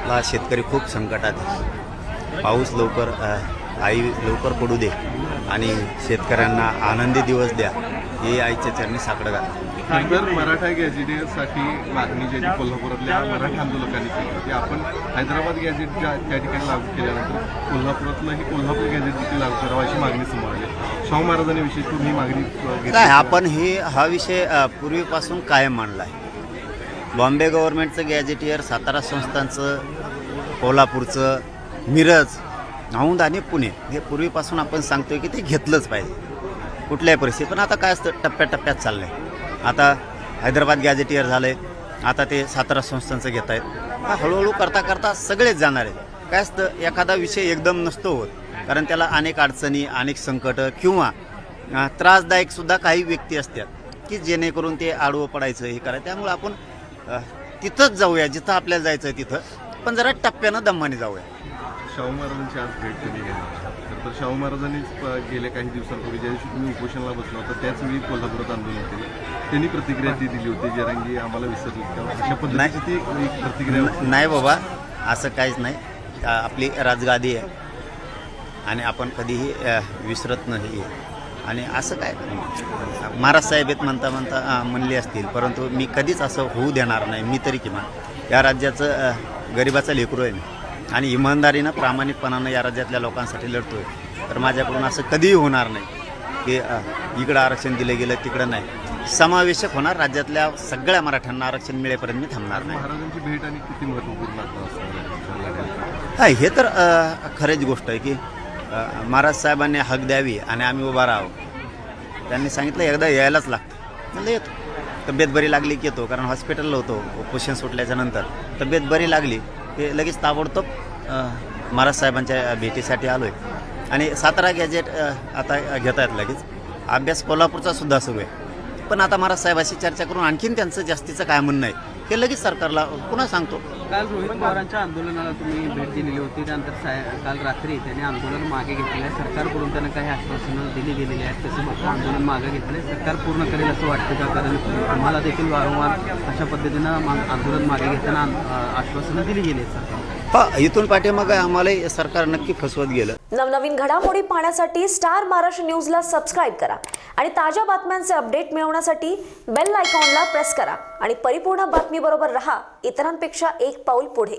आपला शेतकरी खूप संकटात आहे। पाऊस लवकर आई लवकर पडू दे आणि शेतकऱ्यांना आनंदी दिवस द्या हे आईच्या चरणी साकडं घाला। तर मराठा गॅझेटसाठी मागणी जी कोल्हापुरातल्या मराठा आंदोलकांनी केली ती आपण हैदराबाद गॅझेट त्या ठिकाणी लागू केल्यानंतर कोल्हापुरातलं ही कोल्हापूर गॅझेट देखील लागू करावं अशी मागणी समोर आली। शाहू महाराजांनी विशेष करून ही मागणी काय आपण हा विषय पूर्वीपासून कायम मांडला आहे। बॉम्बे गव्हर्नमेंटचं गॅझेटियर, सातारा संस्थांचं, कोल्हापूरचं, मिरज, औंध आणि पुणे हे पूर्वीपासून आपण सांगतोय की ते घेतलंच पाहिजे कुठल्याही परिस्थितीत। पण आता काय असतं टप्प्याटप्प्यात चाललं आहे। आता हैदराबाद गॅझेटियर झालं आहे, आता ते सातारा संस्थांचं घेत आहेत। हळूहळू करता करता सगळेच जाणार आहेत। काय असतं एखादा विषय एकदम नसतो होत, कारण त्याला अनेक अडचणी, अनेक संकट किंवा त्रासदायकसुद्धा काही व्यक्ती असतात की जेणेकरून ते आडवं पडायचं हे करायचं। त्यामुळे आपण तिथंच जाऊया जिथं आपल्याला जायचं आहे तिथं, पण जरा टप्प्यानं दमाने जाऊया। शाहू महाराजांची आज भेट कधी घेतली तर शाहू महाराजांनीच गेल्या काही दिवसांपूर्वी ज्या दिवशी तुम्ही उपोषणाला बसला होता त्याचवेळी कोल्हापुरात आंदोलन केलं, त्यांनी प्रतिक्रिया ती दिली होती जरांगी आम्हाला विसरली अशा पद्धतीची ती एक प्रतिक्रिया नाही बाबा, असं काहीच नाही। आपली राजगादी आहे आणि आपण कधीही विसरत नाही। आणि असं काय महाराज साहेब आहेत म्हणता म्हणले असतील, परंतु मी कधीच असं होऊ देणार नाही। मी तरी किमान या राज्याचं गरिबाचं लेकरू आहे मी आणि इमानदारीनं प्रामाणिकपणानं या राज्यातल्या लोकांसाठी लढतोय। तर माझ्याकडून असं कधीही होणार नाही की इकडं आरक्षण दिलं गेलं तिकडं नाही। समावेशक होणार, राज्यातल्या सगळ्या मराठ्यांना आरक्षण मिळेपर्यंत मी थांबणार नाही। महाराजांची भेट आणि किती महत्त्वपूर्ण असणार हा हे तर खरीच गोष्ट आहे की महाराज साहेबांनी हक द्यावी आणि आम्ही उभा राहावं। त्यांनी सांगितलं एकदा यायलाच लागतं, म्हणलं येतो। तब्येत बरी लागली की येतो, कारण हॉस्पिटलला होतो उपोषण सुटल्याच्या नंतर। तब्येत बरी लागली की लगेच ताबडतोब महाराज साहेबांच्या भेटीसाठी आलो आहे। आणि सातारा गॅझेट आता घेत आहेत लगेच। अभ्यास कोल्हापूरचा सुद्धा सुरू आहे, पण आता महाराज साहेबाशी चर्चा करून आणखीन त्यांचं जास्तीचं काय म्हणणं आहे हे लगेच सरकारला पुन्हा सांगतो। काल रोहित पवारांच्या आंदोलनाला तुम्ही भेट दिलेली होती, त्यानंतर काल रात्री त्यांनी आंदोलन मागे घेतलेलं आहे। सरकारकडून त्यांना काही आश्वासनं दिली गेलेली आहेत, तसं आंदोलन मागे घेतलं आहे। सरकार पूर्ण करेल असं वाटतं का? कारण आम्हाला देखील वारंवार अशा पद्धतीनं आंदोलन मागे घेताना आश्वासनं दिली गेली आहेत सरकार। इथून पाठीमागे आम्हाला सरकार नक्की फसवत गेलं। नवनवीन घडामोडी पाहण्यासाठी स्टार महाराष्ट्र न्यूजला सबस्क्राईब करा आणि ताज्या बातम्यांचे अपडेट मिळवण्यासाठी बेल आयकॉनला प्रेस करा आणि परिपूर्ण बातमी बरोबर रहा, इतरांपेक्षा एक पाऊल पुढे।